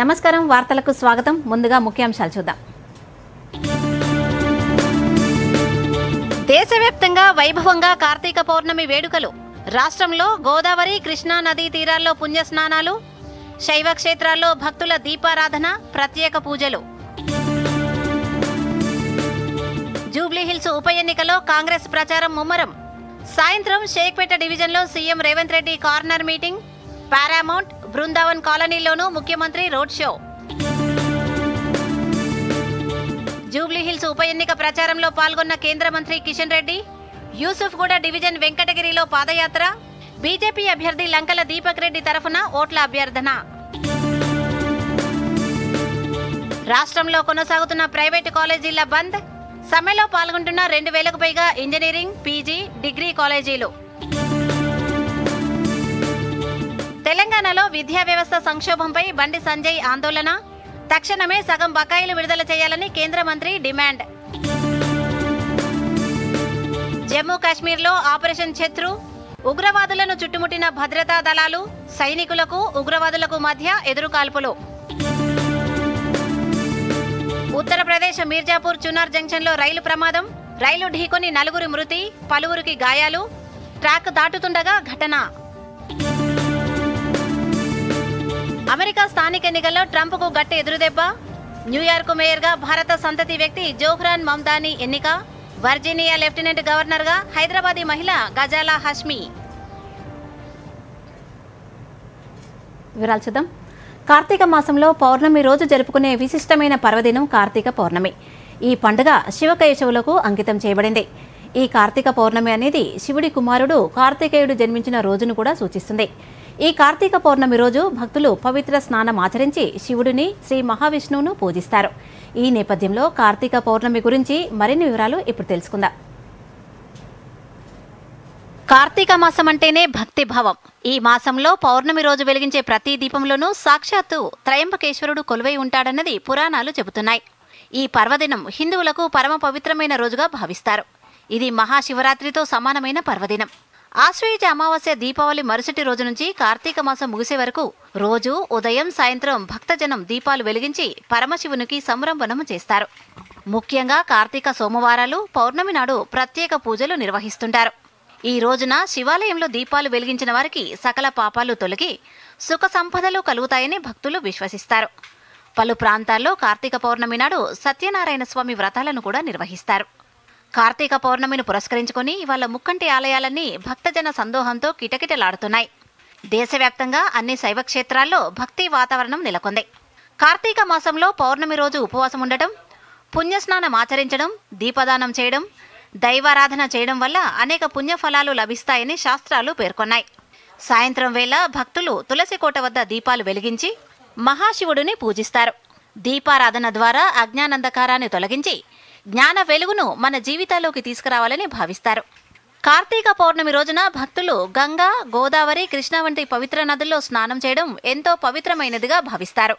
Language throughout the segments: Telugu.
నమస్కారం వార్తలకు స్వాగతం ముందుగా ముఖ్యాంశాలు చూద్దాం దేశవ్యాప్తంగా వైభవంగా కార్తీక పౌర్ణమి వేడుకలు రాష్ట్రంలో గోదావరి కృష్ణా నదీ తీరాల్లో పుణ్యస్నానాలు శైవ క్షేత్రాల్లో భక్తుల దీపారాధన ప్రత్యేక పూజలు జూబ్లీహిల్స్ ఉప ఎన్నికలో కాంగ్రెస్ ప్రచారం ముమ్మరం సాయంత్రం షేక్పేట డివిజన్లో CM Revanth Reddy corner meeting Paramount Brindavan కాలనీలోనూ ముఖ్యమంత్రి రోడ్ షో జూబ్లీహిల్స్ ఉప ఎన్నిక ప్రచారంలో పాల్గొన్న కేంద్ర మంత్రి కిషన్ రెడ్డి యూసుఫ్గూడ డివిజన్ వెంకటగిరిలో పాదయాత్ర బీజేపీ అభ్యర్థి లంకల దీపక్ రెడ్డి తరఫున ఓట్ల అభ్యర్థన రాష్ట్రంలో కొనసాగుతున్న ప్రైవేటు కాలేజీల బంద్ సమ్మెలో పాల్గొంటున్న 2000కు పైగా ఇంజనీరింగ్ పీజీ డిగ్రీ కాలేజీలు తెలంగాణలో విద్యా వ్యవస్థ సంక్షోభంపై బండి సంజయ్ ఆందోళన తక్షణమే సగం బకాయిలు విడుదల చేయాలని కేంద్ర మంత్రి డిమాండ్ జమ్మూ కాశ్మీర్లో ఆపరేషన్ శత్రు ఉగ్రవాదులను చుట్టుముట్టిన భద్రతా దళాలు సైనికులకు ఉగ్రవాదులకు మధ్య ఎదురుకాల్పులు ఉత్తరప్రదేశ్ మీర్జాపూర్ చునార్ జంక్షన్లో రైలు ప్రమాదం రైలు ఢీకొని 4 మృతి పలువురికి గాయాలు ట్రాక్ దాటుతుండగా ఘటన అమెరికా స్థానిక ఎన్నికల్లో ట్రంప్కు గట్టి ఎదురుదెబ్బ న్యూయార్క్ మేయర్గా భారత సంతతి వ్యక్తి జోహ్రాన్ మమ్దానీ ఎన్నిక వర్జీనియా లెఫ్టినెంట్ గవర్నర్గా హైదరాబాదీ మహిళ గజాలా హష్మి వివరాలు చూద్దాం కార్తీక మాసంలో పౌర్ణమి రోజు జరుపుకునే విశిష్టమైన పర్వదినం కార్తీక పౌర్ణమి ఈ పండుగ శివకేశవులకు అంకితం చేయబడింది ఈ కార్తీక పౌర్ణమి అనేది శివుడి కుమారుడు కార్తీకేయుడు జన్మించిన రోజును కూడా సూచిస్తుంది ఈ కార్తీక పౌర్ణమి రోజు భక్తులు పవిత్ర స్నానం ఆచరించి శివుడిని శ్రీ మహావిష్ణువును పూజిస్తారు ఈ నేపథ్యంలో కార్తీక పౌర్ణమి గురించి మరిన్ని వివరాలు ఇప్పుడు తెలుసుకుందాం కార్తీక మాసం అంటేనే భక్తి భావం ఈ మాసంలో పౌర్ణమి రోజు వెలిగించే ప్రతి దీపంలోనూ సాక్షాత్తు త్రయంబకేశ్వరుడు కొలువై ఉంటాడన్నది పురాణాలు చెబుతున్నాయి ఈ పర్వదినం హిందువులకు పరమ పవిత్రమైన రోజుగా భావిస్తారు ఇది మహాశివరాత్రితో సమానమైన పర్వదినం ఆశ్వయుజ అమావాస్య దీపావళి మరుసటి రోజు నుంచి కార్తీక మాసం ముగిసే వరకు రోజు ఉదయం సాయంత్రం భక్తజనం దీపాలు వెలిగించి పరమశివునికి సంరంభనం చేస్తారు ముఖ్యంగా కార్తీక సోమవారాలు పౌర్ణమి నాడు ప్రత్యేక పూజలు నిర్వహిస్తుంటారు ఈ రోజున శివాలయంలో దీపాలు వెలిగించిన వారికి సకల పాపాలు తొలగి సుఖ సంపదలు కలుగుతాయని భక్తులు విశ్వసిస్తారు పలు ప్రాంతాల్లో కార్తీక పౌర్ణమి నాడు సత్యనారాయణ స్వామి వ్రతాలను కూడా నిర్వహిస్తారు కార్తీక పౌర్ణమిని పురస్కరించుకుని ఇవాళ ముక్కంటి ఆలయాలన్నీ భక్తజన సందోహంతో కిటకిటలాడుతున్నాయి దేశవ్యాప్తంగా అన్ని శైవ క్షేత్రాల్లో భక్తి వాతావరణం నెలకొంది కార్తీక మాసంలో పౌర్ణమి రోజు ఉపవాసం ఉండటం పుణ్యస్నానం ఆచరించడం దీపదానం చేయడం దైవారాధన చేయడం వల్ల అనేక పుణ్యఫలాలు లభిస్తాయని శాస్త్రాలు పేర్కొన్నాయి సాయంత్రం వేళ భక్తులు తులసి కోట వద్ద దీపాలు వెలిగించి మహాశివుడిని పూజిస్తారు దీపారాధన ద్వారా అజ్ఞానంధకారాన్ని తొలగించి జ్ఞాన వెలుగును మన జీవితాల్లోకి తీసుకురావాలని భావిస్తారు కార్తీక పౌర్ణమి రోజున భక్తులు గంగా గోదావరి కృష్ణ వంటి పవిత్ర నదుల్లో స్నానం చేయడం ఎంతో పవిత్రమైనదిగా భావిస్తారు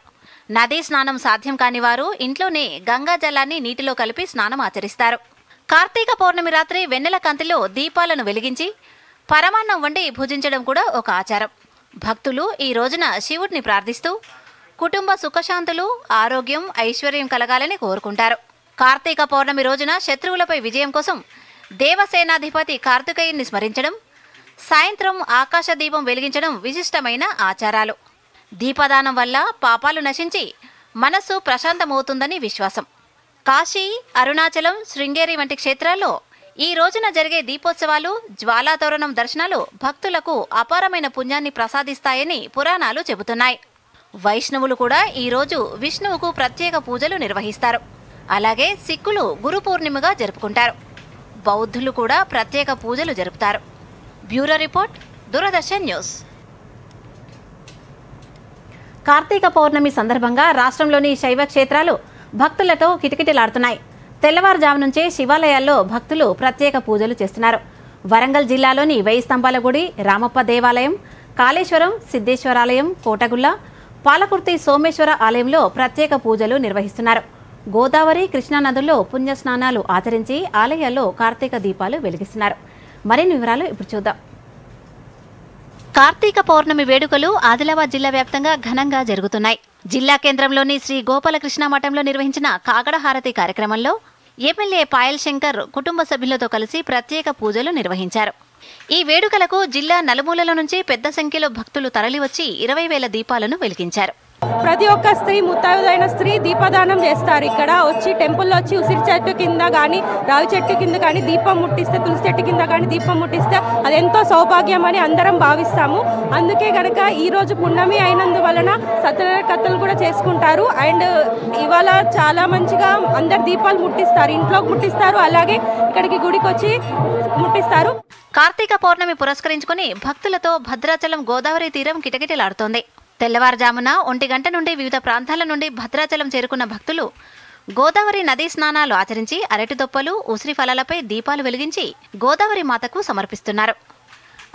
నదీ స్నానం సాధ్యం కాని వారు ఇంట్లోనే గంగా జలాన్ని నీటిలో కలిపి స్నానం ఆచరిస్తారు కార్తీక పౌర్ణమి రాత్రి వెన్నెల కాంతిలో దీపాలను వెలిగించి పరమాన్నం వండి భుజించడం కూడా ఒక ఆచారం భక్తులు ఈ రోజున శివుడిని ప్రార్థిస్తూ కుటుంబ సుఖశాంతులు ఆరోగ్యం ఐశ్వర్యం కలగాలని కోరుకుంటారు కార్తీక పౌర్ణమి రోజున శత్రువులపై విజయం కోసం దేవసేనాధిపతి కార్తికేయుని స్మరించడం సాయంత్రం ఆకాశ దీపం వెలిగించడం విశిష్టమైన ఆచారాలు దీపదానం వల్ల పాపాలు నశించి మనస్సు ప్రశాంతమవుతుందని విశ్వాసం కాశీ అరుణాచలం శృంగేరి వంటి క్షేత్రాల్లో ఈ రోజున జరిగే దీపోత్సవాలు జ్వాలాతోరణం దర్శనాలు భక్తులకు అపారమైన పుణ్యాన్ని ప్రసాదిస్తాయని పురాణాలు చెబుతున్నాయి వైష్ణవులు కూడా ఈ రోజు విష్ణువుకు ప్రత్యేక పూజలు నిర్వహిస్తారు అలాగే సిక్కులు గురు పూర్ణిమగా జరుపుకుంటారు బౌద్ధులు కూడా ప్రత్యేక పూజలు జరుపుతారు bureau report Doordarshan news Karthika Pournami సందర్భంగా రాష్ట్రంలోని శైవ క్షేత్రాలు భక్తులతో కిటకిటలాడుతున్నాయి తెల్లవారుజాము నుంచే శివాలయాల్లో భక్తులు ప్రత్యేక పూజలు చేస్తున్నారు వరంగల్ జిల్లాలోని 1000 స్తంభాల గుడి రామప్ప దేవాలయం కాళేశ్వరం సిద్ధేశ్వరాలయం కోటగుల్ల పాలకుర్తి సోమేశ్వర ఆలయంలో ప్రత్యేక పూజలు నిర్వహిస్తున్నారు గోదావరి కృష్ణా నదుల్లో పుణ్యస్నానాలు ఆచరించి ఆలయాల్లో కార్తీక దీపాలు వెలిగిస్తున్నారు మరిన్ని వివరాలు ఇప్పుడు చూద్దాం కార్తీక పౌర్ణమి వేడుకలు ఆదిలాబాద్ జిల్లా వ్యాప్తంగా ఘనంగా జరుగుతున్నాయి. జిల్లా కేంద్రంలోని శ్రీ గోపాలకృష్ణ మఠంలో నిర్వహించిన కాగడ హారతి కార్యక్రమంలో ఎమ్మెల్యే పాయల్ శంకర్ కుటుంబ సభ్యులతో కలిసి ప్రత్యేక పూజలు నిర్వహించారు. ఈ వేడుకలకు జిల్లా నలుమూలల నుంచి పెద్ద సంఖ్యలో భక్తులు తరలివచ్చి 20,000 దీపాలను వెలిగించారు. ప్రతి ఒక్క స్త్రీ, ముత్తైదైన స్త్రీ దీపదానం చేస్తారు. ఇక్కడ వచ్చి టెంపుల్లో వచ్చి ఉసిరి చెట్టు కింద కానీ, రావి చెట్టు కింద కానీ దీపం ముట్టిస్తే, తులసి చెట్టు కింద కానీ దీపం ముట్టిస్తే అది ఎంతో సౌభాగ్యం అని అందరం భావిస్తాము. అందుకే కనుక ఈరోజు పున్నమి అయినందువలన సత్యనారాయణ కథలు కూడా చేసుకుంటారు. అండ్ ఇవాళ చాలా మంచిగా అందరు దీపాలు ముట్టిస్తారు, ఇంట్లో ముట్టిస్తారు, అలాగే ఇక్కడికి గుడికి వచ్చి ముట్టిస్తారు. కార్తీక పౌర్ణమి పురస్కరించుకుని భక్తులతో భద్రాచలం గోదావరి తీరం కిటకిటలాడుతోంది. తెల్లవారుజామున 1 గంట నుండి వివిధ ప్రాంతాల నుండి భద్రాచలం చేరుకున్న భక్తులు గోదావరి నదీ స్నానాలు ఆచరించి అరటి దొప్పలు, ఉసిరి ఫలాలపై దీపాలు వెలిగించి గోదావరి మాతకు సమర్పిస్తున్నారు.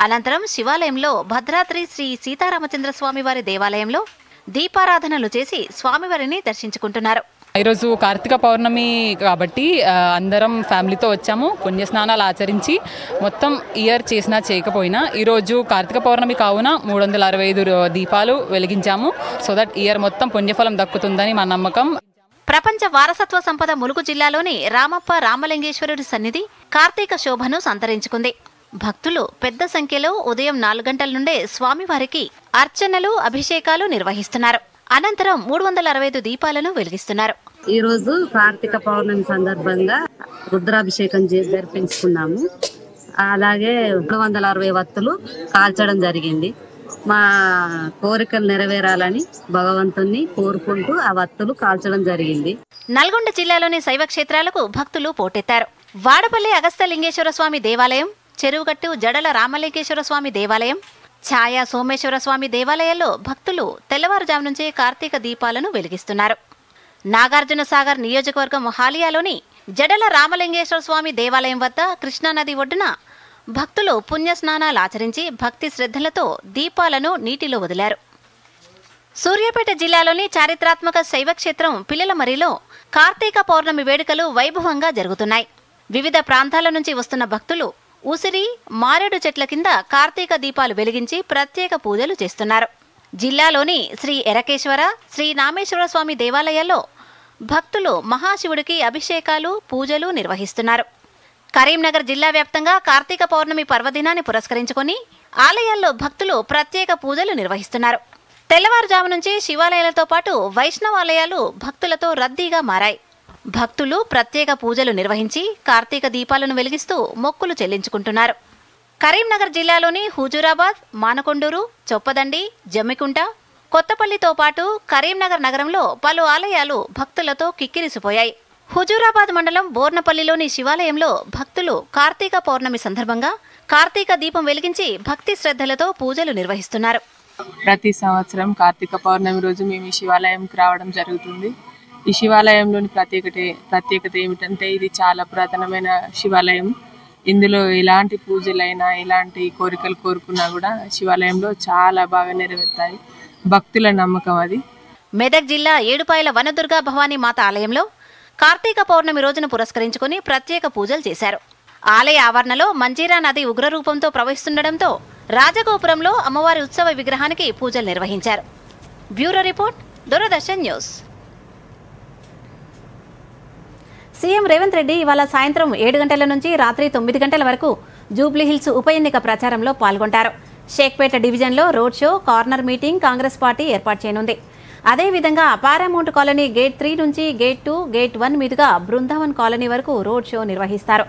అనంతరం శివాలయంలో భద్రాద్రి శ్రీ సీతారామచంద్ర స్వామివారి దేవాలయంలో దీపారాధనలు చేసి స్వామివారిని దర్శించుకుంటున్నారు. ఈరోజు కార్తీక పౌర్ణమి కాబట్టి అందరం ఫ్యామిలీతో వచ్చాము. పుణ్యస్నానాలు ఆచరించి మొత్తం ఇయర్ చేసినా చేయకపోయినా ఈరోజు కార్తీక పౌర్ణమి కావున 365 దీపాలు వెలిగించాము. సో దట్ ఇయర్ మొత్తం పుణ్యఫలం దక్కుతుందని మా నమ్మకం. ప్రపంచ వారసత్వ సంపద ములుగు జిల్లాలోని రామప్ప రామలింగేశ్వరుడి సన్నిధి కార్తీక శోభను సంతరించుకుంది. భక్తులు పెద్ద సంఖ్యలో ఉదయం 4 గంటల నుండే స్వామివారికి అర్చనలు, అభిషేకాలు నిర్వహిస్తున్నారు. అనంతరం 365 దీపాలను వెలిగిస్తున్నారు. ఈ రోజు కార్తీక పౌర్ణమి సందర్భంగా రుద్రాభిషేకం జరిపించుకున్నాము. అలాగే 360 వత్తులు కాల్చడం జరిగింది. మా కోరికలు నెరవేరాలని భగవంతుని కోరుకుంటూ ఆ వత్తులు కాల్చడం జరిగింది. నల్గొండ జిల్లాలోని శైవ క్షేత్రాలకు భక్తులు పోటెత్తారు. వాడపల్లి అగస్త్యలింగేశ్వర స్వామి దేవాలయం, చెరువుగట్టు జడల రామలింగేశ్వర స్వామి దేవాలయం, ఛాయా సోమేశ్వర స్వామి దేవాలయాల్లో భక్తులు తెల్లవారుజాము నుంచే కార్తీక దీపాలను వెలిగిస్తున్నారు. నాగార్జున సాగర్ నియోజకవర్గం హాలియాలోని జడల రామలింగేశ్వర స్వామి దేవాలయం వద్ద కృష్ణానది ఒడ్డున భక్తులు పుణ్యస్నానాలు ఆచరించి భక్తి శ్రద్ధలతో దీపాలను నీటిలో వదిలారు. సూర్యాపేట జిల్లాలోని చారిత్రాత్మక శైవక్షేత్రం పిల్లలమరిలో కార్తీక పౌర్ణమి వేడుకలు వైభవంగా జరుగుతున్నాయి. వివిధ ప్రాంతాల నుంచి వస్తున్న భక్తులు ఉసిరి, మారేడు చెట్ల కింద కార్తీక దీపాలు వెలిగించి ప్రత్యేక పూజలు చేస్తున్నారు. జిల్లాలోని శ్రీ ఎరకేశ్వర, శ్రీ నామేశ్వర స్వామి దేవాలయాల్లో భక్తులు మహాశివుడికి అభిషేకాలు, పూజలు నిర్వహిస్తున్నారు. కరీంనగర్ జిల్లా వ్యాప్తంగా కార్తీక పౌర్ణమి పర్వదినాన్ని పురస్కరించుకొని ఆలయాల్లో భక్తులు ప్రత్యేక పూజలు నిర్వహిస్తున్నారు. తెల్లవారుజాము నుంచి శివాలయాలతో పాటు వైష్ణవాలయాలు భక్తులతో రద్దీగా మారాయి. భక్తులు ప్రత్యేక పూజలు నిర్వహించి కార్తీక దీపాలను వెలిగిస్తూ మొక్కులు చెల్లించుకుంటున్నారు. కరీంనగర్ జిల్లాలోని హుజూరాబాద్, మానకొండూరు, చొప్పదండి, జమ్మికుంట, కొత్తపల్లితో పాటు కరీంనగర్ నగరంలో పలు ఆలయాలు భక్తులతో కిక్కిరిసిపోయాయి. హుజూరాబాద్ మండలం బోర్నపల్లిలోని శివాలయంలో భక్తులు కార్తీక పౌర్ణమి సందర్భంగా కార్తీక దీపం వెలిగించి భక్తి శ్రద్ధలతో పూజలు నిర్వహిస్తున్నారు. ప్రతి సంవత్సరం కార్తీక పౌర్ణమి రోజు మేము ఈ శివాలయంకి రావడం జరుగుతుంది. ఈ శివాలయంలోని ప్రత్యేకత ఏమిటంటే ఇది చాలా పురాతనమైన శివాలయం. ఇందులో ఎలాంటి పూజలైనా, ఎలాంటి కోరికలు కోరుకున్నా కూడా శివాలయంలో చాలా బాగా నెరవేరుతాయి. భక్తుల నమ్మకం అది. మెదక్ జిల్లా ఏడుపాయల వనదుర్గా భవానీ మాత ఆలయంలో కార్తీక పౌర్ణమి రోజును పురస్కరించుకుని ప్రత్యేక పూజలు చేశారు. ఆలయ ఆవరణలో మంజీరా నది ఉగ్రరూపంతో ప్రవహిస్తుండటంతో రాజగోపురంలో అమ్మవారి ఉత్సవ విగ్రహానికి పూజలు నిర్వహించారు. Bureau report, Doordarshan news. CM Revanth Reddy ఇవాళ సాయంత్రం 7 గంటల నుంచి రాత్రి 9 గంటల వరకు జూబ్లీహిల్స్ ఉప ఎన్నిక ప్రచారంలో పాల్గొంటారు. షేక్పేట డివిజన్లో road show, corner meeting Congress party ఏర్పాటు చేయనుంది. అదేవిధంగా పారామౌంట్ కాలనీ గేట్ 3 నుంచి గేట్ 2, గేట్ 1 మీదుగా బృందావన్ కాలనీ వరకు రోడ్ షో నిర్వహిస్తారు.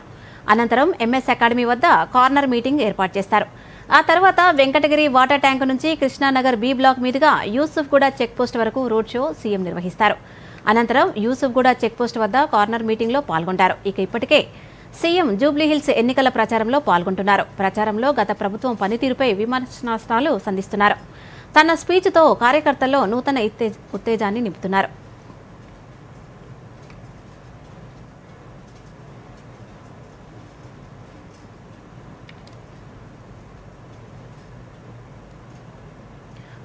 అనంతరం ఎంఎస్ అకాడమీ వద్ద కార్నర్ మీటింగ్ ఏర్పాటు చేస్తారు. ఆ తర్వాత వెంకటగిరి వాటర్ ట్యాంకు నుంచి కృష్ణానగర్ బి బ్లాక్ మీదుగా యూసుఫ్గూడ చెక్పోస్ట్ వరకు రోడ్ షో సీఎం నిర్వహిస్తారు. అనంతరం యూసుఫ్గూడ చెక్పోస్ట్ వద్ద కార్నర్ మీటింగ్లో పాల్గొంటారు. ఇప్పటికే సీఎం జూబ్లీహిల్స్ ఎన్నికల ప్రచారంలో పాల్గొంటున్నారు. ప్రచారంలో గత ప్రభుత్వం పనితీరుపై విమర్శనాస్త్రాలు సంధిస్తున్నారు. తన స్పీచ్తో కార్యకర్తల్లో నూతన ఉత్తేజాన్ని నింపుతున్నారు.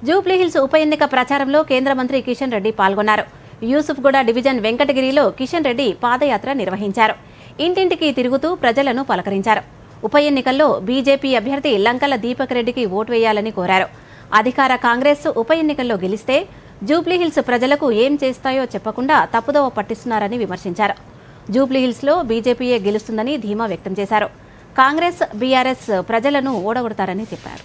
జూబ్లీహిల్స్ ఉప ఎన్నిక ప్రచారంలో కేంద్ర మంత్రి కిషన్ రెడ్డి పాల్గొన్నారు. యూసుఫ్గూడ డివిజన్ వెంకటగిరిలో కిషన్ రెడ్డి పాదయాత్ర నిర్వహించారు. ఇంటింటికి తిరుగుతూ ప్రజలను పలకరించారు. ఉప ఎన్నికల్లో బీజేపీ అభ్యర్థి లంకల దీపక్ రెడ్డికి ఓటు వేయాలని కోరారు. అధికార కాంగ్రెస్ ఉప ఎన్నికల్లో గెలిస్తే జూబ్లీహిల్స్ ప్రజలకు ఏం చేస్తాయో చెప్పకుండా తప్పుదోవ పట్టిస్తున్నారని విమర్శించారు. జూబ్లీహిల్స్లో బీజేపీయే గెలుస్తుందని ధీమా వ్యక్తం చేశారు. కాంగ్రెస్, బీఆర్ఎస్ ప్రజలను ఓడగొడతారని చెప్పారు.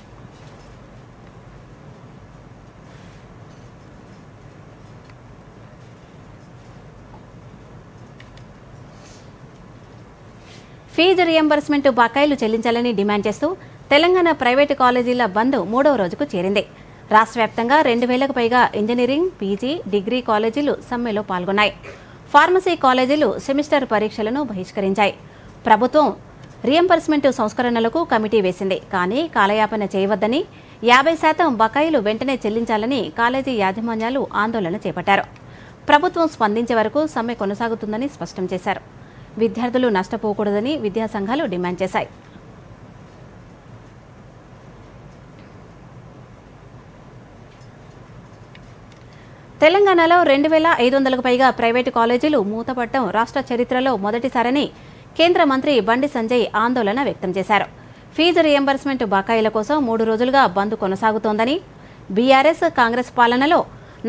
ఫీజు రియంబర్స్మెంట్ బకాయిలు చెల్లించాలని డిమాండ్ చేస్తూ తెలంగాణ ప్రైవేటు కాలేజీల బంద్ 3వ రోజుకు చేరింది. రాష్ట్ర వ్యాప్తంగా 2000కు పైగా ఇంజనీరింగ్, పీజీ, డిగ్రీ కాలేజీలు సమ్మెలో పాల్గొన్నాయి. ఫార్మసీ కాలేజీలు సెమిస్టర్ పరీక్షలను బహిష్కరించాయి. ప్రభుత్వం రియంబర్స్మెంట్ సంస్కరణలకు కమిటీ వేసింది. కానీ కాలయాపన చేయవద్దని, 50% బకాయిలు వెంటనే చెల్లించాలని కాలేజీ యాజమాన్యాలు ఆందోళన చేపట్టారు. ప్రభుత్వం స్పందించే వరకు సమ్మె కొనసాగుతుందని స్పష్టం చేశారు. విద్యార్థులు నష్టపోకూడదని విద్యాసంఘాలు డిమాండ్ చేశాయి. తెలంగాణలో 2500కు పైగా ప్రైవేటు కాలేజీలు మూతపడటం రాష్ట్ర చరిత్రలో మొదటిసారని కేంద్ర మంత్రి బండి సంజయ్ ఆందోళన వ్యక్తం చేశారు. ఫీజు రియంబర్స్మెంట్ బకాయిల కోసం 3 రోజులుగా బంద్ కొనసాగుతోందని, బీఆర్ఎస్, కాంగ్రెస్ పాలనలో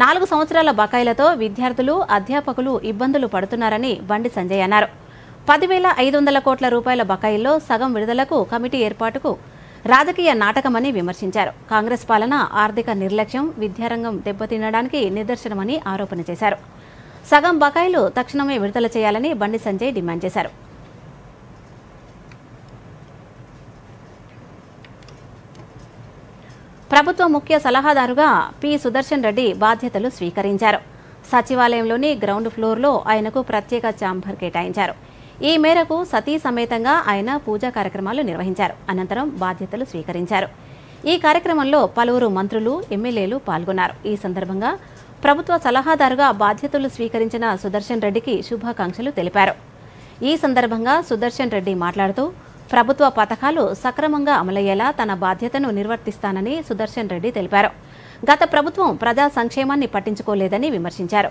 4 సంవత్సరాల బకాయిలతో విద్యార్థులు, అధ్యాపకులు ఇబ్బందులు పడుతున్నారని బండి సంజయ్ అన్నారు. 10,500 కోట్ల రూపాయల బకాయిల్లో సగం విడుదలకు కమిటీ ఏర్పాటుకు రాజకీయ నాటకమని విమర్శించారు. కాంగ్రెస్ పాలన ఆర్థిక నిర్లక్ష్యం, విద్యారంగం దెబ్బతినడానికి నిదర్శనమని ఆరోపణ చేశారు. సగం బకాయిలు తక్షణమే విడుదల చేయాలని బండి సంజయ్ డిమాండ్ చేశారు. ప్రభుత్వ ముఖ్య సలహాదారుగా పి సుదర్శన్ రెడ్డి బాధ్యతలు స్వీకరించారు. సచివాలయంలోని గ్రౌండ్ ఫ్లోర్లో ఆయనకు ప్రత్యేక ఛాంబర్ కేటాయించారు. ఈ మేరకు సతీ సమేతంగా ఆయన పూజా కార్యక్రమాలు నిర్వహించారు. అనంతరం బాధ్యతలు స్వీకరించారు. ఈ కార్యక్రమంలో పలువురు మంత్రులు, ఎమ్మెల్యేలు పాల్గొన్నారు. ఈ సందర్భంగా ప్రభుత్వ సలహాదారుగా బాధ్యతలు స్వీకరించిన సుదర్శన్ రెడ్డికి శుభాకాంక్షలు తెలిపారు. ఈ సందర్భంగా సుదర్శన్ రెడ్డి మాట్లాడుతూ ప్రభుత్వ పథకాలు సక్రమంగా అమలయ్యేలా తన బాధ్యతను నిర్వర్తిస్తానని సుదర్శన్ రెడ్డి తెలిపారు. గత ప్రభుత్వం ప్రజా సంక్షేమాన్ని పట్టించుకోలేదని విమర్శించారు.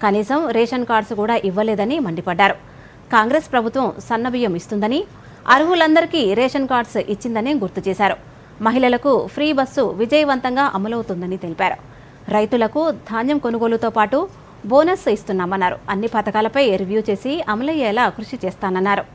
కనీసం రేషన్ కార్డ్స్ కూడా ఇవ్వలేదని మండిపడ్డారు. కాంగ్రెస్ ప్రభుత్వం సన్నబియ్యం ఇస్తుందని, అర్హులందరికీ రేషన్ కార్డ్స్ ఇచ్చిందని గుర్తు చేశారు. మహిళలకు ఫ్రీ బస్సు విజయవంతంగా అమలవుతుందని తెలిపారు. రైతులకు ధాన్యం కొనుగోలుతో పాటు బోనస్ ఇస్తున్నామన్నారు. అన్ని పథకాలపై రివ్యూ చేసి అమలయ్యేలా కృషి చేస్తానన్నారు.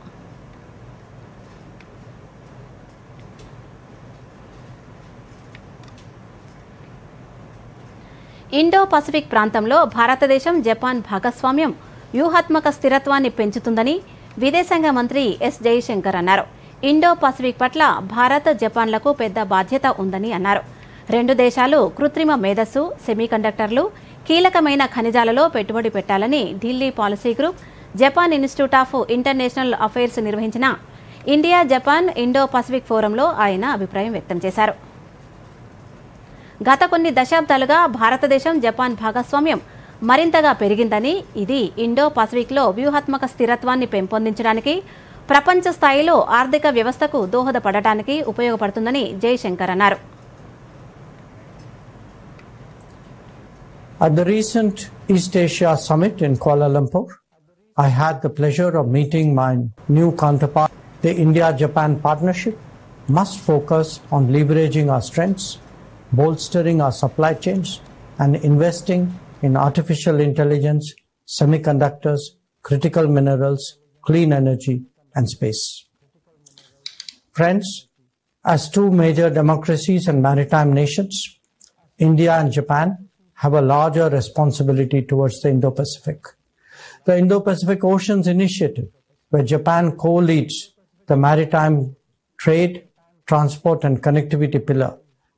ఇండో పసిఫిక్ ప్రాంతంలో భారతదేశం, జపాన్ భాగస్వామ్యం వ్యూహాత్మక స్థిరత్వాన్ని పెంచుతుందని విదేశాంగ మంత్రి ఎస్ జయశంకర్ అన్నారు. ఇండో పసిఫిక్ పట్ల భారత్, జపాన్లకు పెద్ద బాధ్యత ఉందని అన్నారు. 2 దేశాలు కృత్రిమ మేధస్సు, సెమీకండక్టర్లు, కీలకమైన ఖనిజాలలో పెట్టుబడి పెట్టాలని Delhi policy group, Japan institute of international affairs నిర్వహించిన ఇండియా జపాన్ ఇండో పసిఫిక్ ఫోరంలో ఆయన అభిప్రాయం వ్యక్తం చేశారు. గత కొన్ని దశాబ్దాలుగా భారతదేశం, జపాన్ భాగస్వామ్యం మరింతగా పెరిగిందని, ఇది ఇండో పసిఫిక్లో వ్యూహాత్మక స్థిరత్వాన్ని పెంపొందించడానికి, ప్రపంచ స్థాయిలో ఆర్థిక వ్యవస్థకు దోహదపడటానికి ఉపయోగపడుతుందని జయశంకర్ అన్నారు. At the recent East Asia Summit in Kuala Lumpur, I had the pleasure of meeting my new counterpart. The India-Japan partnership must focus on leveraging our strengths, bolstering our supply chains, and investing in artificial intelligence, semiconductors, critical minerals, clean energy, and space. Friends, as 2 major democracies and maritime nations, India and Japan have a larger responsibility towards the Indo-Pacific. The Indo-Pacific Oceans Initiative, where Japan co-leads the maritime trade, transport, and connectivity pillar,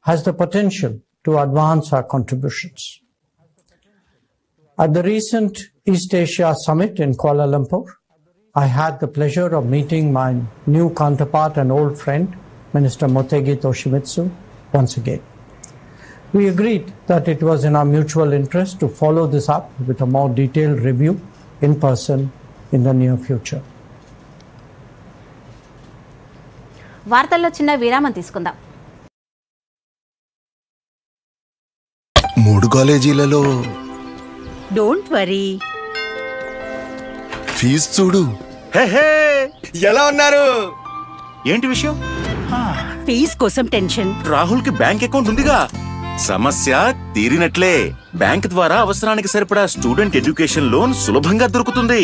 has the potential to advance our contributions. At the recent East Asia Summit in Kuala Lumpur, I had the pleasure of meeting my new counterpart and old friend, Minister Motegi Toshimitsu, once again. We agreed that it was in our mutual interest to follow this up with a more detailed review in person in the near future. వార్తల్లో చిన్న విరామం తీసుకుందాం. 3 కాలేజీలలో డోంట్ వరీ, ఫీజు చూడు. ఎలా ఉన్నారు? ఏంటి విషయం? ఫీజ్ కోసం టెన్షన్. రాహుల్ కి బ్యాంక్ అకౌంట్ ఉందిగా, సమస్య తీరినట్లే. బ్యాంక్ ద్వారా అవసరానికి సరిపడా స్టూడెంట్ ఎడ్యుకేషన్ లోన్ సులభంగా దొరుకుతుంది.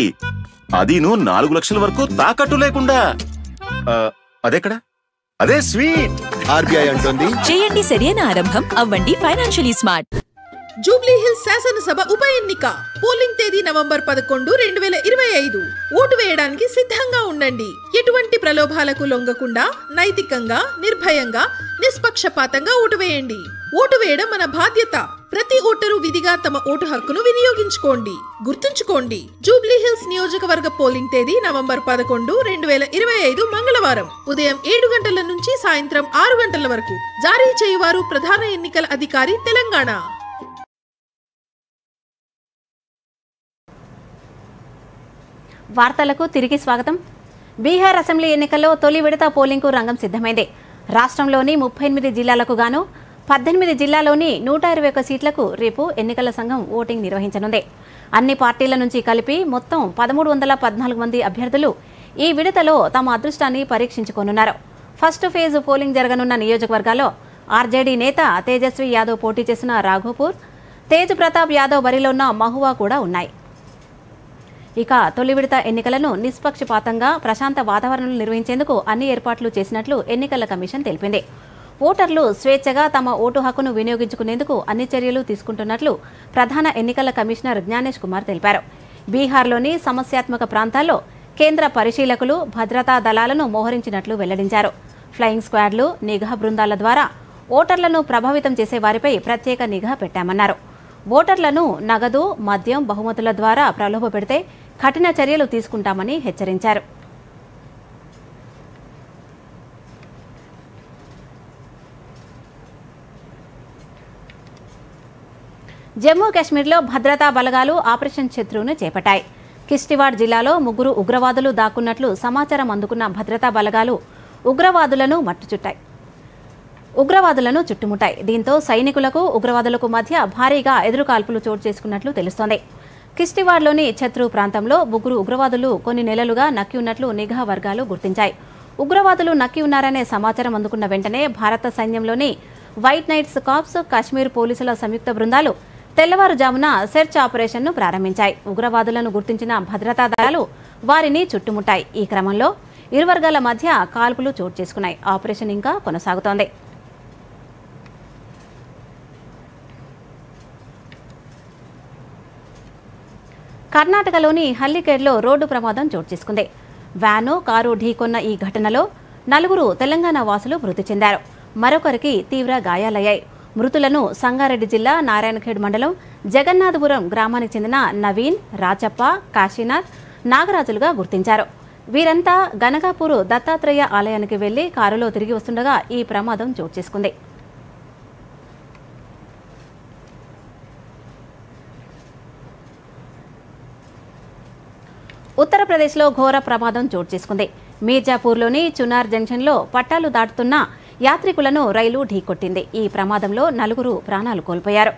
అదీను 4 లక్షల వరకు తాకట్టు లేకుండా. అదెక్కడ? అదే స్వీట్. ఆర్బీఐ అంటుంది, చేయండి సరైన ఆరంభం, అవ్వండి ఫైనాన్షియలీ స్మార్ట్. జూబ్లీ హిల్స్ శాసనసభ ఉప ఎన్నిక పోలింగ్ తేదీ నవంబర్ 11, 2025. ఓటు వేయడానికి సిద్ధంగా ఉండండి. ఎటువంటి ప్రలోభాలకు లొంగకుండా నైతికంగా, నిర్భయంగా, నిష్పక్షపాతంగా ఓటు వేయండి. ఓటు వేయడం మన బాధ్యత. ప్రతి ఓటరు విధిగా తమ ఓటు హక్కును వినియోగించుకోండి. గుర్తుంచుకోండి, జూబ్లీ హిల్స్ నియోజకవర్గ పోలింగ్ తేదీ నవంబర్ 11, 2025 మంగళవారం ఉదయం 7 గంటల నుంచి సాయంత్రం 6 గంటల వరకు. జారీ చేయువారు ప్రధాన ఎన్నికల అధికారి, తెలంగాణ. వార్తలకు తిరిగి స్వాగతం. బీహార్ అసెంబ్లీ ఎన్నికల్లో తొలి విడత పోలింగ్కు రంగం సిద్ధమైంది. రాష్ట్రంలోని 38 జిల్లాలకు గాను 18 జిల్లాలోని 121 సీట్లకు రేపు ఎన్నికల సంఘం ఓటింగ్ నిర్వహించనుంది. అన్ని పార్టీల నుంచి కలిపి మొత్తం 1314 మంది అభ్యర్థులు ఈ విడతలో తమ అదృష్టాన్ని పరీక్షించుకోనున్నారు. ఫస్ట్ ఫేజ్ పోలింగ్ జరగనున్న నియోజకవర్గాల్లో ఆర్జేడీ నేత తేజస్వి యాదవ్ పోటీ చేసిన రాఘోపూర్, తేజ్ ప్రతాప్ యాదవ్ బరిలో ఉన్న మహువా కూడా ఉన్నాయి. ఇక తొలి విడత ఎన్నికలను నిష్పక్షపాతంగా ప్రశాంత వాతావరణంలో నిర్వహించేందుకు అన్ని ఏర్పాట్లు చేసినట్లు ఎన్నికల కమిషన్ తెలిపింది. ఓటర్లు స్వేచ్ఛగా తమ ఓటు హక్కును వినియోగించుకునేందుకు అన్ని చర్యలు తీసుకుంటున్నట్లు ప్రధాన ఎన్నికల కమిషనర్ జ్ఞానేష్ కుమార్ తెలిపారు. బీహార్లోని సమస్యాత్మక ప్రాంతాల్లో కేంద్ర పరిశీలకులు, భద్రతా దళాలను మోహరించినట్లు వెల్లడించారు. ఫ్లయింగ్ స్క్వాడ్లు, నిఘా బృందాల ద్వారా ఓటర్లను ప్రభావితం చేసే వారిపై ప్రత్యేక నిఘా పెట్టామన్నారు. ఓటర్లను నగదు, మద్యం, బహుమతుల ద్వారా ప్రలోభపెడితే కఠిన చర్యలు తీసుకుంటామని హెచ్చరించారు. జమ్మూ కాశ్మీర్లో భద్రతా బలగాలు ఆపరేషన్ శత్రువును చేపట్టాయి. కిష్టివాడ్ జిల్లాలో 3 ఉగ్రవాదులు దాక్కున్నట్లు సమాచారం అందుకున్న భద్రతా బలగాలు ఉగ్రవాదులను చుట్టుముట్టాయి. దీంతో సైనికులకు, ఉగ్రవాదులకు మధ్య భారీగా ఎదురుకాల్పులు చోటు చేసుకున్నట్లు తెలుస్తోంది. కిష్టివాడ్లోని ఛత్రు ప్రాంతంలో 3 ఉగ్రవాదులు కొన్ని నెలలుగా నక్కి ఉన్నట్లు నిఘా వర్గాలు గుర్తించాయి. ఉగ్రవాదులు నక్కి ఉన్నారనే సమాచారం అందుకున్న వెంటనే భారత సైన్యంలోని వైట్ నైట్స్ కార్ప్స్, కాశ్మీర్ పోలీసుల సంయుక్త బృందాలు తెల్లవారుజామున సెర్చ్ ఆపరేషన్ను ప్రారంభించాయి. ఉగ్రవాదులను గుర్తించిన భద్రతా దళాలు వారిని చుట్టుముట్టాయి. ఈ క్రమంలో ఇరు వర్గాల మధ్య కాల్పులు చోటు చేసుకున్నాయి. ఆపరేషన్ ఇంకా కొనసాగుతోంది. కర్ణాటకలోని హల్లికేడ్లో రోడ్డు ప్రమాదం చోటు చేసుకుంది. వ్యాను, కారు ఢీకొన్న ఈ ఘటనలో 4 తెలంగాణ వాసులు మృతి చెందారు. మరొకరికి తీవ్ర గాయాలయ్యాయి. మృతులను సంగారెడ్డి జిల్లా నారాయణఖేడ్ మండలం జగన్నాథపురం గ్రామానికి చెందిన నవీన్, రాచప్ప, కాశీనాథ్, నాగరాజులుగా గుర్తించారు. వీరంతా గనగాపూర్ దత్తాత్రేయ ఆలయానికి వెళ్లి కారులో తిరిగి వస్తుండగా ఈ ప్రమాదం చోటు చేసుకుంది. ఉత్తరప్రదేశ్లో ఘోర ప్రమాదం చోటు చేసుకుంది. మీర్జాపూర్లోని చునార్ జంక్షన్లో పట్టాలు దాటుతున్న యాత్రికులను రైలు ఢీకొట్టింది. ఈ ప్రమాదంలో 4 ప్రాణాలు కోల్పోయారు.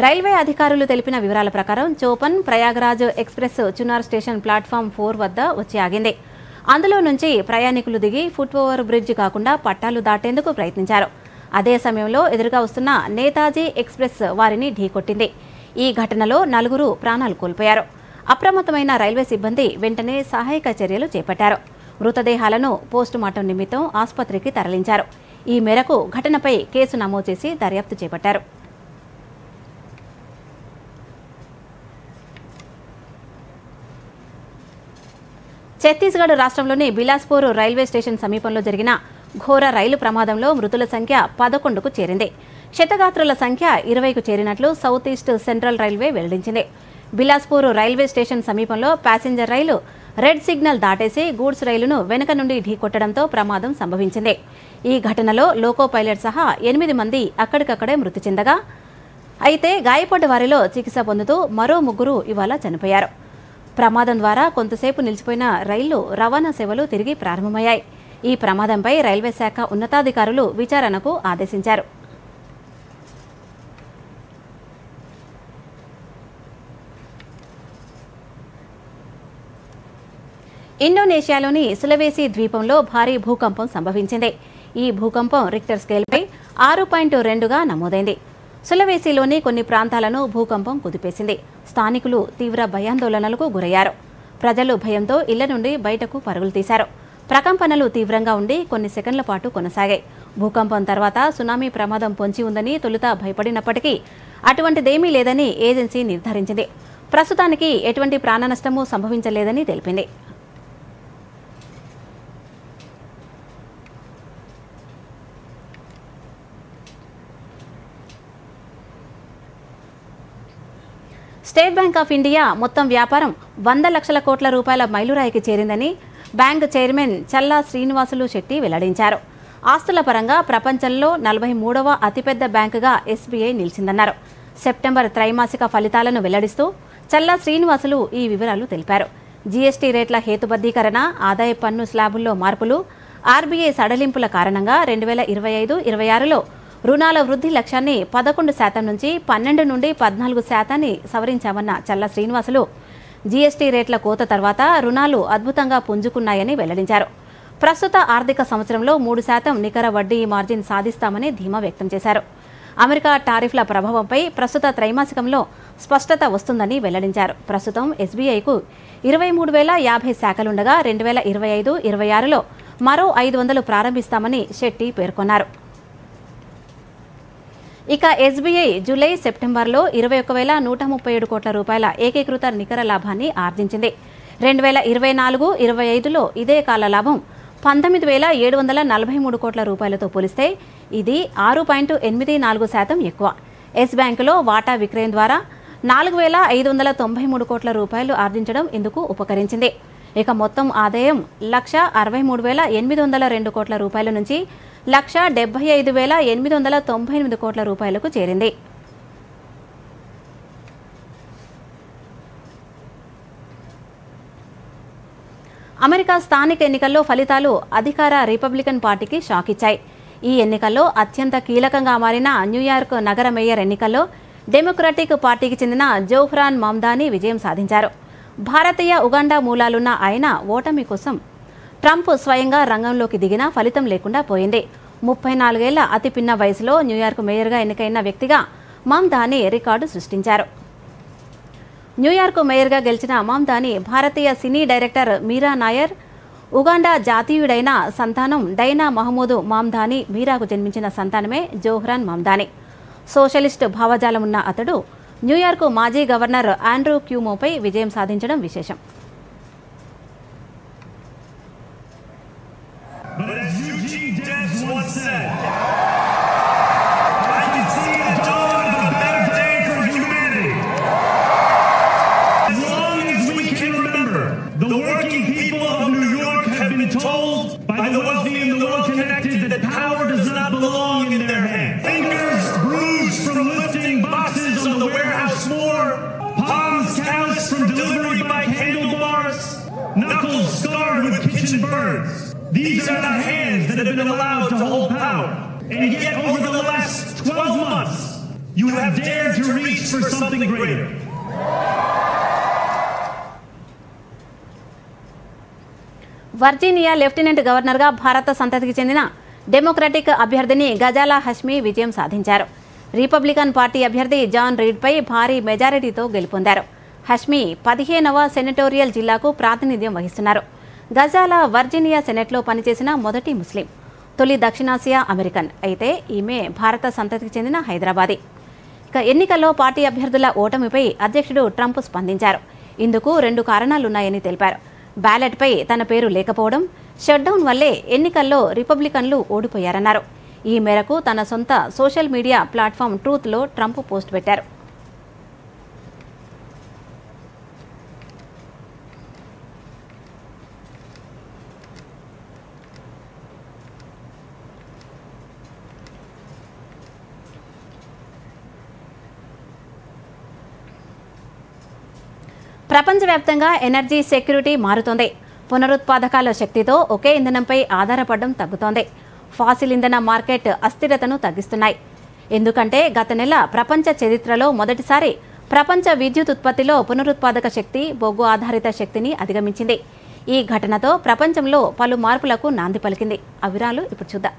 రైల్వే అధికారులు తెలిపిన వివరాల ప్రకారం చోపన్ Prayagraj express Chunar station platform 4 వద్ద వచ్చి ఆగింది. అందులో నుంచి ప్రయాణికులు దిగి ఫుట్ ఓవర్ బ్రిడ్జ్ కాకుండా పట్టాలు దాటేందుకు ప్రయత్నించారు. అదే సమయంలో ఎదురుగా వస్తున్న నేతాజీ ఎక్స్ప్రెస్ వారిని ఢీకొట్టింది. ఈ ఘటనలో 4 ప్రాణాలు కోల్పోయారు. అప్రమత్తమైన రైల్వే సిబ్బంది వెంటనే సహాయక చర్యలు చేపట్టారు. మృతదేహాలను పోస్టుమార్టం నిమిత్తం ఆసుపత్రికి తరలించారు. ఈ మేరకు ఘటనపై కేసు నమోదు చేసి దర్యాప్తు చేపట్టారు. ఛత్తీస్గఢ్ రాష్ట్రంలోని బిలాస్పూర్ రైల్వే స్టేషన్ సమీపంలో జరిగిన ఘోర రైలు ప్రమాదంలో మృతుల సంఖ్య 11కు చేరింది. క్షతగాత్రుల సంఖ్య 20కు చేరినట్లు సౌత్ ఈస్ట్ సెంట్రల్ రైల్వే వెల్లడించింది. బిలాస్పూర్ రైల్వే స్టేషన్ సమీపంలో ప్యాసింజర్ రైలు రెడ్ సిగ్నల్ దాటేసి గూడ్స్ రైలును వెనుక నుండి ఢీకొట్టడంతో ప్రమాదం సంభవించింది. ఈ ఘటనలో లోకో పైలట్ సహా 8 మంది అక్కడికక్కడే మృతి చెందగా, అయితే గాయపడ్డ వారిలో చికిత్స పొందుతూ మరో 3 ఇవాళ చనిపోయారు. ప్రమాదం ద్వారా కొంతసేపు నిలిచిపోయిన రైళ్లు రవాణా సేవలు తిరిగి ప్రారంభమయ్యాయి. ఈ ప్రమాదంపై రైల్వే శాఖ ఉన్నతాధికారులు విచారణకు ఆదేశించారు. ఇండోనేషియాలోని సులవేసి ద్వీపంలో భారీ భూకంపం సంభవించింది. ఈ భూకంపం రిక్టర్ స్కేల్పై 6.2గా నమోదైంది. సులవేసిలోని కొన్ని ప్రాంతాలను భూకంపం కుదిపేసింది. స్థానికులు తీవ్ర భయాందోళనలకు గురయ్యారు. ప్రజలు భయంతో ఇళ్ల నుండి బయటకు పరుగులు తీశారు. ప్రకంపనలు తీవ్రంగా ఉండి కొన్ని సెకండ్ల పాటు కొనసాగాయి. భూకంపం తర్వాత సునామీ ప్రమాదం పొంచి ఉందని తొలుత భయపడినప్పటికీ అటువంటిదేమీ లేదని ఏజెన్సీ నిర్ధారించింది. ప్రస్తుతానికి ఎటువంటి ప్రాణ నష్టమూ సంభవించలేదని తెలిపింది. స్టేట్ బ్యాంక్ ఆఫ్ ఇండియా మొత్తం వ్యాపారం 100 లక్షల కోట్ల రూపాయల మైలురాయికి చేరిందని బ్యాంక్ చైర్మన్ చల్లా శ్రీనివాసులు శెట్టి వెల్లడించారు. ఆస్తుల పరంగా ప్రపంచంలో 43వ అతిపెద్ద బ్యాంకుగా ఎస్బీఐ నిలిచిందన్నారు. సెప్టెంబర్ త్రైమాసిక ఫలితాలను వెల్లడిస్తూ చల్లా శ్రీనివాసులు ఈ వివరాలు తెలిపారు. జీఎస్టీ రేట్ల హేతుబద్ధీకరణ, ఆదాయ పన్ను స్లాబుల్లో మార్పులు, ఆర్బీఐ సడలింపుల కారణంగా 2025-26లో రుణాల వృద్ధి లక్ష్యాన్ని 11% నుంచి 12 నుండి 14% సవరించామన్న చల్లా శ్రీనివాసులు జీఎస్టీ రేట్ల కోత తర్వాత రుణాలు అద్భుతంగా పుంజుకున్నాయని వెల్లడించారు. ప్రస్తుత ఆర్థిక సంవత్సరంలో 3% నికర వడ్డీ మార్జిన్ సాధిస్తామని ధీమా వ్యక్తం చేశారు. అమెరికా టారిఫ్ల ప్రభావంపై ప్రస్తుత త్రైమాసికంలో స్పష్టత వస్తుందని వెల్లడించారు. ప్రస్తుతం ఎస్బీఐకు 23,050 శాఖలుండగా 2025-26లో మరో 500 ప్రారంభిస్తామని శెట్టి పేర్కొన్నారు. ఇక ఎస్బీఐ జూలై, సెప్టెంబర్లో 21,137 కోట్ల రూపాయల ఏకీకృత నికర లాభాన్ని ఆర్జించింది. 2024-25లో ఇదే కాల లాభం 19,743 కోట్ల రూపాయలతో పోలిస్తే ఇది 6.84% ఎక్కువ. ఎస్ బ్యాంకులో వాటా విక్రయం ద్వారా 4,593 కోట్ల రూపాయలు ఆర్జించడం ఇందుకు ఉపకరించింది. ఇక మొత్తం ఆదాయం 1,63,802 కోట్ల రూపాయల నుంచి 1,75,898 కోట్ల రూపాయలకు చేరింది. అమెరికా స్థానిక ఎన్నికల్లో ఫలితాలు అధికార రిపబ్లికన్ పార్టీకి షాక్ ఇచ్చాయి. ఈ ఎన్నికల్లో అత్యంత కీలకంగా మారిన న్యూయార్క్ నగర మేయర్ ఎన్నికల్లో డెమోక్రటిక్ పార్టీకి చెందిన జోఫ్రాన్ మమ్దాని విజయం సాధించారు. భారతీయ ఉగాండా మూలాలున్న ఆయన ఓటమి కోసం ట్రంప్ స్వయంగా రంగంలోకి దిగినా ఫలితం లేకుండా పోయింది. 34 ఏళ్ల అతి పిన్న వయసులో న్యూయార్క్ మేయర్గా ఎన్నికైన వ్యక్తిగా మమ్దాని రికార్డు సృష్టించారు. న్యూయార్క్ మేయర్గా గెలిచిన మమ్దాని భారతీయ సినీ డైరెక్టర్ మీరా నాయర్, ఉగాండా జాతీయుడైన సంతానం డైనా మహమూద్ మమ్దాని మీరాకు జన్మించిన సంతానమే జోహ్రాన్ మమ్దాని. సోషలిస్ట్ భావజాలమున్న అతడు న్యూయార్క్ మాజీ గవర్నర్ ఆండ్రూ క్యూమోపై విజయం సాధించడం విశేషం. These are the hands that have been allowed to hold power. And yet over the last 12 months, you have dared to reach for something greater. Virginia lieutenant గవర్నర్గా భారత సంతతికి చెందిన డెమోక్రటిక్ అభ్యర్థిని గజాలా హష్మీ విజయం సాధించారు. రిపబ్లికన్ పార్టీ అభ్యర్థి జాన్ రీడ్పై భారీ మెజారిటీతో గెలుపొందారు. హష్మీ 15వ సెనటోరియల్ జిల్లాకు ప్రాతినిధ్యం వహిస్తున్నారు. గజాలా వర్జీనియా సెనెట్లో పనిచేసిన మొదటి ముస్లిం, తొలి దక్షిణాసియా అమెరికన్. అయితే ఈమె భారత సంతతికి చెందిన హైదరాబాదీ. ఇక ఎన్నికల్లో పార్టీ అభ్యర్థుల ఓటమిపై అధ్యక్షుడు ట్రంప్ స్పందించారు. ఇందుకు 2 కారణాలున్నాయని తెలిపారు. బ్యాలెట్పై తన పేరు లేకపోవడం, షట్డౌన్ వల్లే ఎన్నికల్లో రిపబ్లికన్లు ఓడిపోయారన్నారు. ఈ మేరకు తన సొంత సోషల్ మీడియా ప్లాట్ఫామ్ ట్రూత్లో ట్రంప్ పోస్ట్ పెట్టారు. ప్రపంచవ్యాప్తంగా ఎనర్జీ సెక్యూరిటీ మారుతోంది. పునరుత్పాదకాల శక్తితో ఒకే ఇంధనంపై ఆధారపడడం తగ్గుతోంది. ఫాసిల్ ఇంధన మార్కెట్ అస్థిరతను తగ్గిస్తున్నాయి. ఎందుకంటే గత నెల ప్రపంచ చరిత్రలో మొదటిసారి ప్రపంచ విద్యుత్ ఉత్పత్తిలో పునరుత్పాదక శక్తి బొగ్గు ఆధారిత శక్తిని అధిగమించింది. ఈ ఘటనతో ప్రపంచంలో పలు మార్పులకు నాంది పలికింది. ఆ వివరాలు ఇప్పుడు చూద్దాం.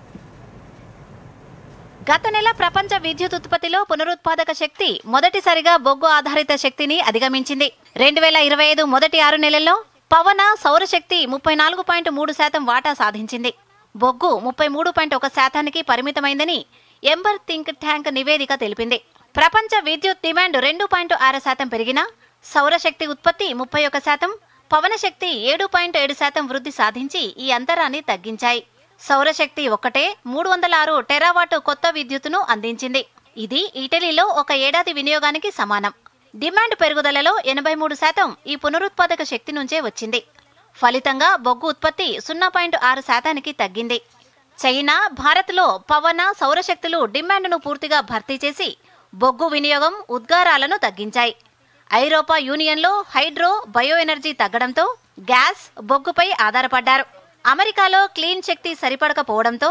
గత నెల ప్రపంచ విద్యుత్ ఉత్పత్తిలో పునరుత్పాదక శక్తి మొదటిసారిగా బొగ్గు ఆధారిత శక్తిని అధిగమించింది. 2025 మొదటి 6 నెలల్లో పవన సౌరశక్తి 34.3% వాటా సాధించింది. బొగ్గు 33.1%కి పరిమితమైందని ఎంబర్ థింక్ ట్యాంక్ నివేదిక తెలిపింది. ప్రపంచ విద్యుత్ డిమాండ్ 2.6% పెరిగినా సౌరశక్తి ఉత్పత్తి 31%, పవన శక్తి 7.7% వృద్ధి సాధించి ఈ అంతరాన్ని తగ్గించాయి. సౌరశక్తి ఒక్కటే 306 టెరావాట్ కొత్త విద్యుత్తును అందించింది. ఇది ఇటలీలో ఒక ఏడాది వినియోగానికి సమానం. డిమాండ్ పెరుగుదలలో 83% ఈ పునరుత్పాదక శక్తి నుంచే వచ్చింది. ఫలితంగా బొగ్గు ఉత్పత్తి 0.6%కి తగ్గింది. చైనా, భారత్లో పవన సౌరశక్తులు డిమాండ్ను పూర్తిగా భర్తీ చేసి బొగ్గు వినియోగం, ఉద్గారాలను తగ్గించాయి. ఐరోపా యూనియన్లో హైడ్రో, బయో ఎనర్జీ తగ్గడంతో గ్యాస్, బొగ్గుపై ఆధారపడ్డారు. అమెరికాలో క్లీన్ శక్తి సరిపడకపోవడంతో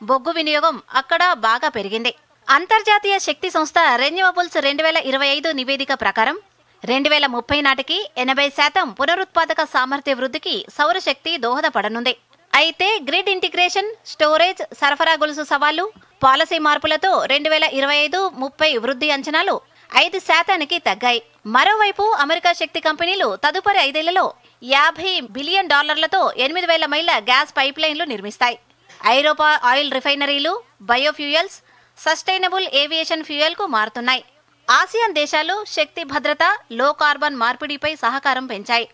బొగ్గు వినియోగం అక్కడ బాగా పెరిగింది. అంతర్జాతీయ శక్తి సంస్థ రెన్యూవబుల్స్ 2025 నివేదిక ప్రకారం 2030 నాటికి 80% పునరుత్పాదక సామర్థ్య వృద్ధికి సౌరశక్తి దోహదపడనుంది. అయితే గ్రిడ్ ఇంటిగ్రేషన్, స్టోరేజ్, సరఫరా గొలుసు సవాళ్లు, పాలసీ మార్పులతో 2025-30 వృద్ధి అంచనాలు 5%కి తగ్గాయి. మరోవైపు అమెరికా శక్తి కంపెనీలు తదుపరి 5 ఏళ్లలో $50 బిలియన్ 8,000 మైళ్ల గ్యాస్ పైప్లైన్లు నిర్మిస్తాయి. ఐరోపా ఆయిల్ రిఫైనరీలు, బయోఫ్యూయల్స్, సస్టైనబుల్ ఏవియేషన్ ఫ్యూయల్కు మారుతున్నాయి. ఆసియాన్ దేశాలు శక్తి భద్రత, లో కార్బన్ మార్పిడిపై సహకారం పెంచాయి.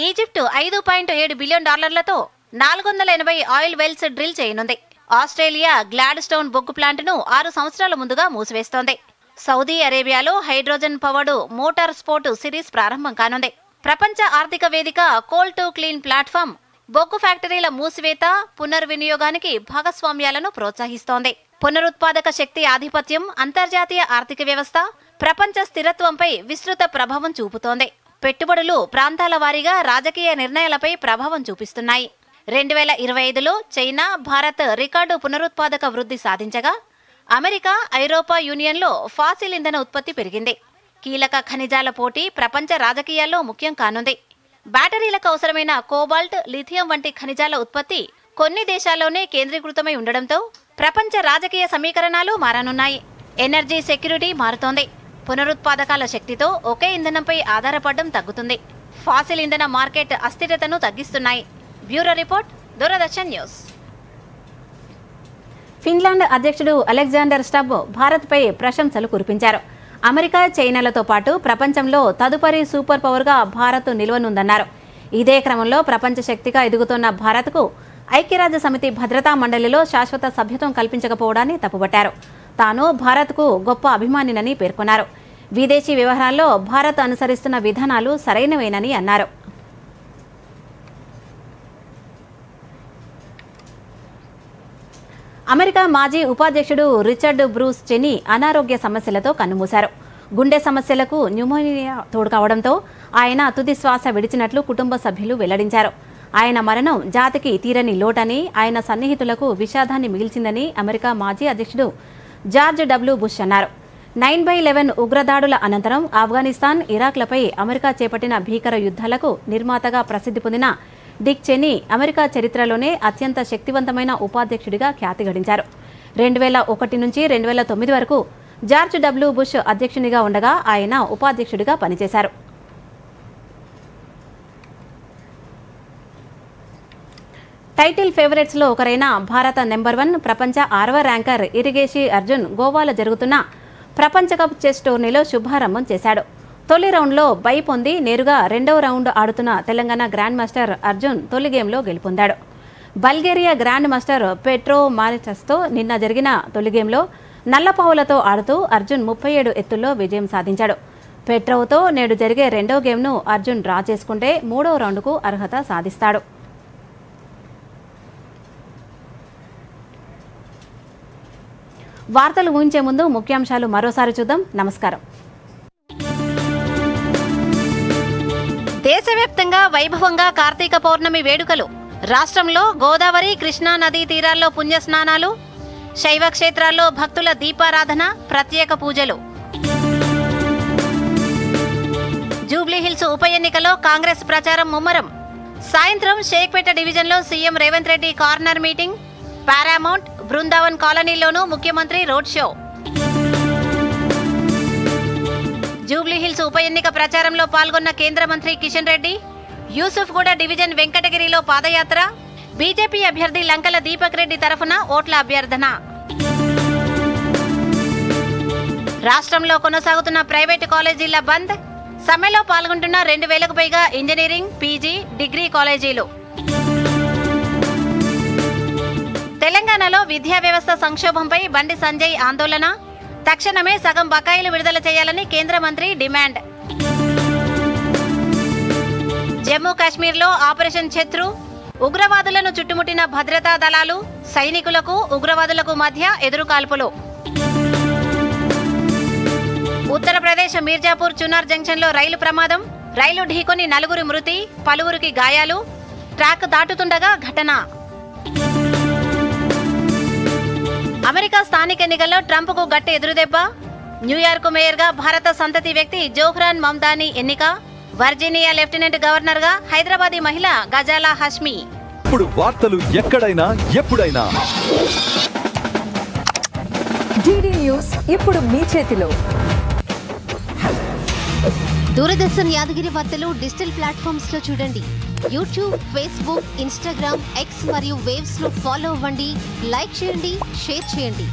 Egypt $5.7 billion 480 oil wells drill చేయనుంది. ఆస్ట్రేలియా గ్లాడ్ స్టోన్ బొగ్గు ప్లాంట్ను 6 సంవత్సరాల ముందుగా మూసివేస్తోంది. సౌదీ అరేబియాలో hydrogen powered motor sport series ప్రారంభం కానుంది. ప్రపంచ ఆర్థిక వేదిక కోల్ టు క్లీన్ ప్లాట్ఫామ్ బొగ్గు ఫ్యాక్టరీల మూసివేత, పునర్వినియోగానికి భాగస్వామ్యాలను ప్రోత్సహిస్తోంది. పునరుత్పాదక శక్తి ఆధిపత్యం అంతర్జాతీయ ఆర్థిక వ్యవస్థ, ప్రపంచ స్థిరత్వంపై విస్తృత ప్రభావం చూపుతోంది. పెట్టుబడులు ప్రాంతాల వారీగా రాజకీయ నిర్ణయాలపై ప్రభావం చూపిస్తున్నాయి. 2025లో చైనా, భారత్ రికార్డు పునరుత్పాదక వృద్ధి సాధించగా అమెరికా, ఐరోపా యూనియన్లో ఫాసిల్ ఇంధన ఉత్పత్తి పెరిగింది. కీలక ఖనిజాల పోటీ ప్రపంచ రాజకీయాల్లో ముఖ్యం కానుంది. బ్యాటరీలకు అవసరమైన కోబాల్ట్, లిథియం వంటి ఖనిజాల ఉత్పత్తి కొన్ని దేశాల్లోనే కేంద్రీకృతమై ఉండడంతో ప్రపంచ రాజకీయ సమీకరణాలు మారనున్నాయి. ఎనర్జీ సెక్యూరిటీ మారుతోంది. పునరుత్పాదకాల శక్తితో ఒకే ఇంధనంపై ఆధారపడడం తగ్గుతుంది. ఫాసిల్ ఇంధన మార్కెట్ అస్థిరతను తగ్గిస్తున్నాయి. Bureau report, Doordarshan news. Finland అధ్యక్షుడు అలెగ్జాండర్ స్టబ్ భారత్పై ప్రశంసలు కురిపించారు. అమెరికా, చైనాలతో పాటు ప్రపంచంలో తదుపరి సూపర్ పవర్గా భారత్ నిలవనుందన్నారు. ఇదే క్రమంలో ప్రపంచ శక్తిగా ఎదుగుతున్న భారత్కు ఐక్యరాజ్య సమితి భద్రతా మండలిలో శాశ్వత సభ్యత్వం కల్పించకపోవడాన్ని తప్పుబట్టారు. తాను భారత్కు గొప్ప అభిమానినని పేర్కొన్నారు. విదేశీ వ్యవహారాల్లో భారత్ అనుసరిస్తున్న విధానాలు సరైనవేనని అన్నారు. అమెరికా మాజీ ఉపాధ్యక్షుడు రిచర్డ్ బ్రూస్ చెనీ అనారోగ్య సమస్యలతో కన్నుమూశారు. గుండె సమస్యలకు న్యూమోనియా తోడు కావడంతో ఆయన తుది శ్వాస విడిచినట్లు కుటుంబ సభ్యులు వెల్లడించారు. ఆయన మరణం జాతికి తీరని లోటని, ఆయన సన్నిహితులకు విషాదాన్ని మిగిల్చిందని అమెరికా మాజీ అధ్యక్షుడు జార్జ్ డబ్ల్యూ బుష్ అన్నారు. 9/11 ఉగ్రదాడుల అనంతరం ఆఫ్ఘనిస్తాన్, ఇరాక్లపై అమెరికా చేపట్టిన భీకర యుద్ధాలకు నిర్మాతగా ప్రసిద్ధి పొందిన డిక్ చెనీ అమెరికా చరిత్రలోనే అత్యంత శక్తివంతమైన ఉపాధ్యక్షుడిగా ఖ్యాతి గడించారు. 2001 నుంచి 2009 వరకు జార్జ్ డబ్ల్యూ బుష్ అధ్యక్షునిగా ఉండగా ఆయన ఉపాధ్యక్షుడిగా పనిచేశారు. టైటిల్ ఫేవరెట్స్లో ఒకరైన భారత నెంబర్ 1 ప్రపంచ 6వ ర్యాంకర్ ఇరిగేషి అర్జున్ గోవాలో జరుగుతున్న ప్రపంచ కప్ చెస్ టోర్నీలో శుభారంభం చేశాడు. తొలి రౌండ్లో బై పొంది నేరుగా రెండవ రౌండ్ ఆడుతున్న తెలంగాణ గ్రాండ్ మాస్టర్ అర్జున్ తొలి గేమ్లో గెలుపొందాడు. బల్గేరియా గ్రాండ్ మాస్టర్ పెట్రో మారిటస్తో నిన్న జరిగిన తొలి గేమ్లో నల్లపావులతో ఆడుతూ అర్జున్ 37 ఎత్తుల్లో విజయం సాధించాడు. పెట్రోతో నేడు జరిగే రెండో గేమ్ను అర్జున్ డ్రా చేసుకుంటే మూడో రౌండ్కు అర్హత సాధిస్తాడు. వార్తలు ముగించే ముందు ముఖ్యాంశాలు మరోసారి చూద్దాం. నమస్కారం. దేశవ్యాప్తంగా వైభవంగా కార్తీక పౌర్ణమి వేడుకలు. రాష్ట్రంలో గోదావరి, కృష్ణా నదీ తీరాల్లో పుణ్యస్నానాలు, శైవ క్షేత్రాల్లో భక్తుల దీపారాధన, ప్రత్యేక పూజలు. జూబ్లీహిల్స్ ఉప ఎన్నికలో కాంగ్రెస్ ప్రచారం ముమ్మరం. సాయంత్రం షేక్పేట డివిజన్లో CM Revanth Reddy corner meeting, Paramount, Brindavan కాలనీలోనూ ముఖ్యమంత్రి రోడ్ షో. జూబ్లీహిల్స్ ఉప ఎన్నిక ప్రచారంలో పాల్గొన్న కేంద్ర మంత్రి కిషన్ రెడ్డి, యూసుఫ్గూడ డివిజన్ వెంకటగిరిలో పాదయాత్ర, బీజేపీ అభ్యర్థి లంకల దీపక్ రెడ్డి తరఫున ఓట్ల అభ్యర్థన. రాష్ట్రంలో కొనసాగుతున్న ప్రైవేటు కాలేజీల బంద్, సమ్మెలో పాల్గొంటున్న 2000కు పైగా ఇంజనీరింగ్, పీజీ, డిగ్రీ కాలేజీలు. తెలంగాణలో విద్యా వ్యవస్థ సంక్షోభంపై బండి సంజయ్ ఆందోళన, తక్షణమే సగం బకాయిలు విడుదల చేయాలని కేంద్ర మంత్రి డిమాండ్. జమ్మూ కాశ్మీర్లో ఆపరేషన్ శత్రు, ఉగ్రవాదులను చుట్టుముట్టిన భద్రతా దళాలు, సైనికులకు ఉగ్రవాదులకు మధ్య ఎదురుకాల్పులు. ఉత్తరప్రదేశ్ మీర్జాపూర్ చునార్ జంక్షన్లో రైలు ప్రమాదం, రైలు ఢీకొని 4 మృతి, పలువురికి గాయాలు, ట్రాక్ దాటుతుండగా ఘటన. అమెరికా స్థానిక ఎన్నికల్లో ట్రంప్కు గట్టి ఎదురుదెబ్బ, న్యూయార్క్ మేయర్గా భారత సంతతి వ్యక్తి జోహ్రాన్ మమ్దానీ ఎన్నిక, వర్జీనియా లెఫ్టినెంట్ గవర్నర్గా హైదరాబాదీ మహిళ గజాలా హష్మి. ఇప్పుడు వార్తలు ఎక్కడైనా ఎప్పుడైనా DD న్యూస్ ఇప్పుడు మీ చేతిలో. దూరదర్శన్ యాదగిరి వార్తలు డిజిటల్ ప్లాట్ఫామ్స్ లో చూడండి. యూట్యూబ్, ఫేస్బుక్, ఇన్స్టాగ్రామ్, X మరియు వేవ్స్ లో ఫాలో అవ్వండి, లైక్ చేయండి, షేర్ చేయండి.